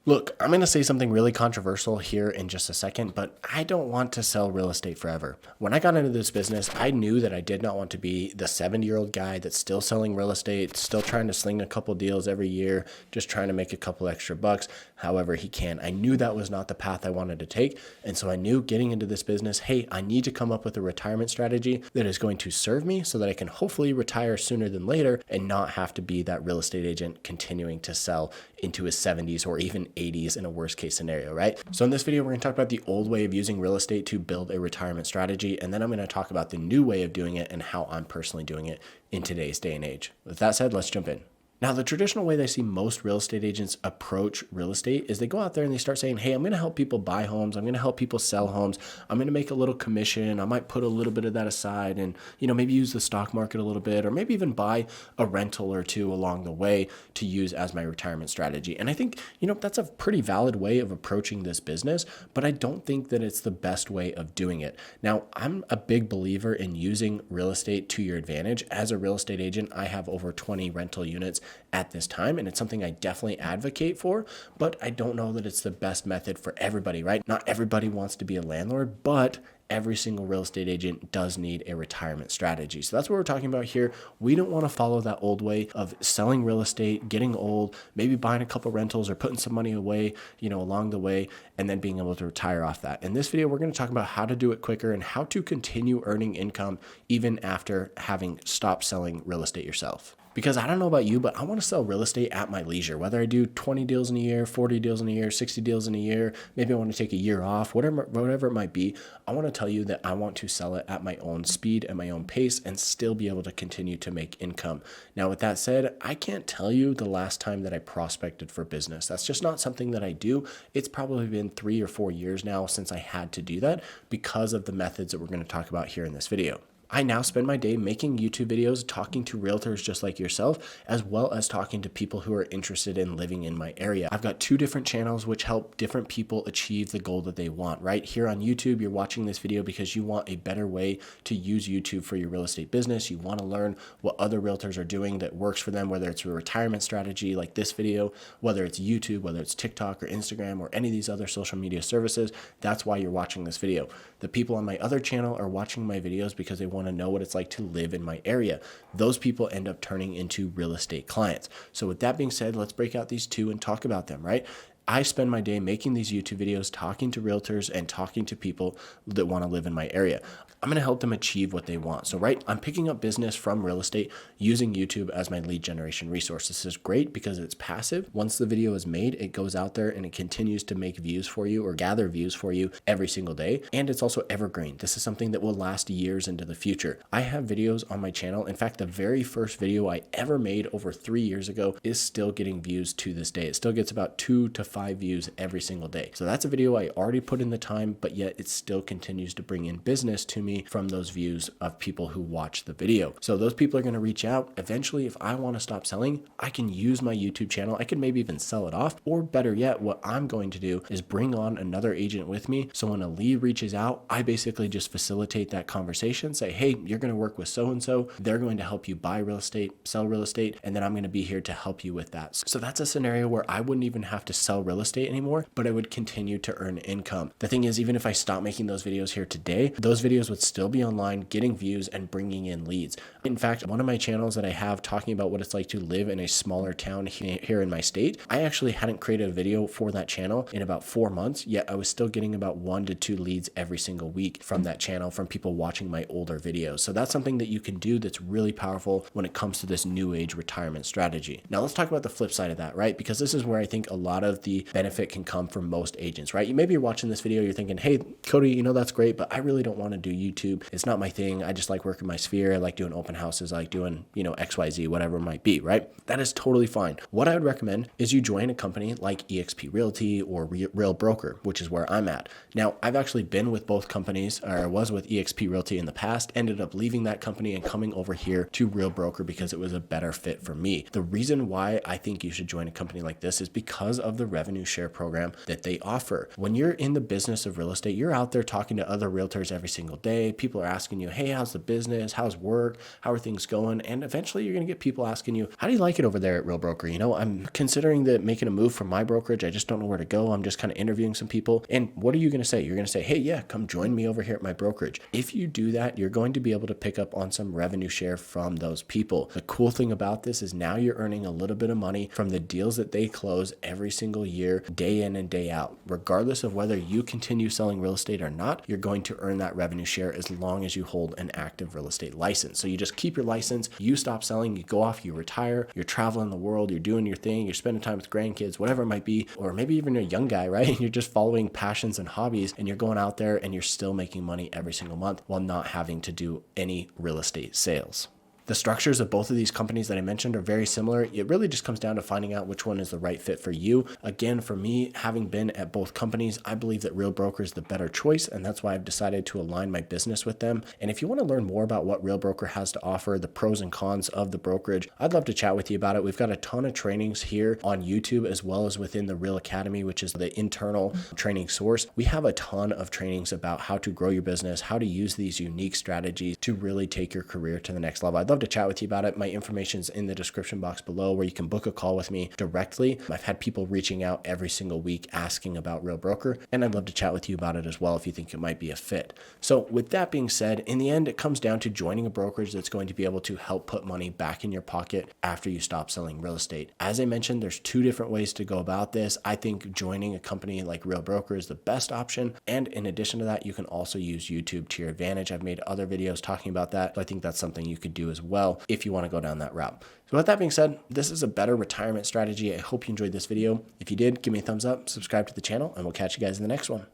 Look, I'm going to say something really controversial here in just a second, but I don't want to sell real estate forever. When I got into this business, I knew that I did not want to be the 70-year-old guy that's still selling real estate, still trying to sling a couple deals every year, just trying to make a couple extra bucks however he can. I knew that was not the path I wanted to take. And so I knew getting into this business, hey, I need to come up with a retirement strategy that is going to serve me so that I can hopefully retire sooner than later and not have to be that real estate agent continuing to sell into his 70s or even 80s in a worst case scenario, right? So in this video, we're going to talk about the old way of using real estate to build a retirement strategy. And then I'm going to talk about the new way of doing it and how I'm personally doing it in today's day and age. With that said, let's jump in. Now, the traditional way that I see most real estate agents approach real estate is they go out there and they start saying, hey, I'm going to help people buy homes. I'm going to help people sell homes. I'm going to make a little commission. I might put a little bit of that aside and, maybe use the stock market a little bit, or maybe even buy a rental or two along the way to use as my retirement strategy. And I think, that's a pretty valid way of approaching this business, but I don't think that it's the best way of doing it. Now, I'm a big believer in using real estate to your advantage. As a real estate agent, I have over 20 rental units at this time, and it's something I definitely advocate for, but I don't know that it's the best method for everybody, right? Not everybody wants to be a landlord, but every single real estate agent does need a retirement strategy. So that's what we're talking about here. We don't want to follow that old way of selling real estate, getting old, maybe buying a couple rentals or putting some money away, along the way, and then being able to retire off that. In this video, we're going to talk about how to do it quicker and how to continue earning income even after having stopped selling real estate yourself. Because I don't know about you, but I want to sell real estate at my leisure, whether I do 20 deals in a year, 40 deals in a year, 60 deals in a year, maybe I want to take a year off, whatever it might be. I want to tell you that I want to sell it at my own speed, at my own pace, and still be able to continue to make income. Now, with that said, I can't tell you the last time that I prospected for business. That's just not something that I do. It's probably been 3 or 4 years now since I had to do that because of the methods that we're going to talk about here in this video. I now spend my day making YouTube videos, talking to realtors just like yourself, as well as talking to people who are interested in living in my area. I've got 2 different channels which help different people achieve the goal that they want, right? Here on YouTube, you're watching this video because you want a better way to use YouTube for your real estate business. You want to learn what other realtors are doing that works for them, whether it's a retirement strategy like this video, whether it's YouTube, whether it's TikTok or Instagram or any of these other social media services. That's why you're watching this video. The people on my other channel are watching my videos because they want to know what it's like to live in my area. Those people end up turning into real estate clients. So with that being said, let's break out these 2 and talk about them, right? I spend my day making these YouTube videos, talking to realtors and talking to people that want to live in my area. I'm going to help them achieve what they want. So, right, I'm picking up business from real estate using YouTube as my lead generation resource. This is great because it's passive. Once the video is made, it goes out there and it continues to make views for you or gather views for you every single day. And it's also evergreen. This is something that will last years into the future. I have videos on my channel. In fact, the very first video I ever made over 3 years ago is still getting views to this day. It still gets about 2 to 5 views every single day. So that's a video I already put in the time, but yet it still continues to bring in business to me from those views of people who watch the video. So those people are going to reach out. Eventually, if I want to stop selling, I can use my YouTube channel. I can maybe even sell it off, or better yet, what I'm going to do is bring on another agent with me. So when a lead reaches out, I basically just facilitate that conversation, say, hey, you're going to work with so-and-so. They're going to help you buy real estate, sell real estate, and then I'm going to be here to help you with that. So that's a scenario where I wouldn't even have to sell real estate anymore, but I would continue to earn income. The thing is, even if I stop making those videos here today, those videos would still be online, getting views and bringing in leads. In fact, one of my channels that I have talking about what it's like to live in a smaller town here in my state, I actually hadn't created a video for that channel in about 4 months, yet I was still getting about 1 to 2 leads every single week from that channel, from people watching my older videos. So that's something that you can do that's really powerful when it comes to this new age retirement strategy. Now let's talk about the flip side of that, right? Because this is where I think a lot of the benefit can come from most agents, right? Maybe you're watching this video, you're thinking, hey, Cody, that's great, but I really don't want to do YouTube. It's not my thing. I just like working my sphere. I like doing open houses. I like doing, XYZ, whatever it might be, right? That is totally fine. What I would recommend is you join a company like eXp Realty or Real Broker, which is where I'm at. Now, I've actually been with both companies, or I was with eXp Realty in the past, ended up leaving that company and coming over here to Real Broker because it was a better fit for me. The reason why I think you should join a company like this is because of the revenue revenue share program that they offer. When you're in the business of real estate, you're out there talking to other realtors every single day. People are asking you, hey, how's the business? How's work? How are things going? And eventually you're going to get people asking you, how do you like it over there at Real Broker? I'm considering making a move from my brokerage. I just don't know where to go. I'm just kind of interviewing some people. And what are you going to say? You're going to say, hey, yeah, come join me over here at my brokerage. If you do that, you're going to be able to pick up on some revenue share from those people. The cool thing about this is now you're earning a little bit of money from the deals that they close every single year, day in and day out. Regardless of whether you continue selling real estate or not, you're going to earn that revenue share as long as you hold an active real estate license. So you just keep your license, you stop selling, you go off, you retire, you're traveling the world, you're doing your thing, you're spending time with grandkids, whatever it might be, or maybe even you're a young guy, right? You're just following passions and hobbies, and you're going out there and you're still making money every single month while not having to do any real estate sales. The structures of both of these companies that I mentioned are very similar. It really just comes down to finding out which one is the right fit for you. Again, for me, having been at both companies, I believe that Real Broker is the better choice, and that's why I've decided to align my business with them. And if you want to learn more about what Real Broker has to offer, the pros and cons of the brokerage, I'd love to chat with you about it. We've got a ton of trainings here on YouTube as well as within the Real Academy, which is the internal training source. We have a ton of trainings about how to grow your business, how to use these unique strategies to really take your career to the next level. I'd love to chat with you about it. My information's in the description box below where you can book a call with me directly. I've had people reaching out every single week asking about Real Broker, and I'd love to chat with you about it as well if you think it might be a fit. So with that being said, in the end, it comes down to joining a brokerage that's going to be able to help put money back in your pocket after you stop selling real estate. As I mentioned, there's two different ways to go about this. I think joining a company like Real Broker is the best option. And in addition to that, you can also use YouTube to your advantage. I've made other videos talking about that. So I think that's something you could do as well if you want to go down that route. So with that being said, this is a better retirement strategy. I hope you enjoyed this video. If you did, give me a thumbs up, subscribe to the channel, and we'll catch you guys in the next one.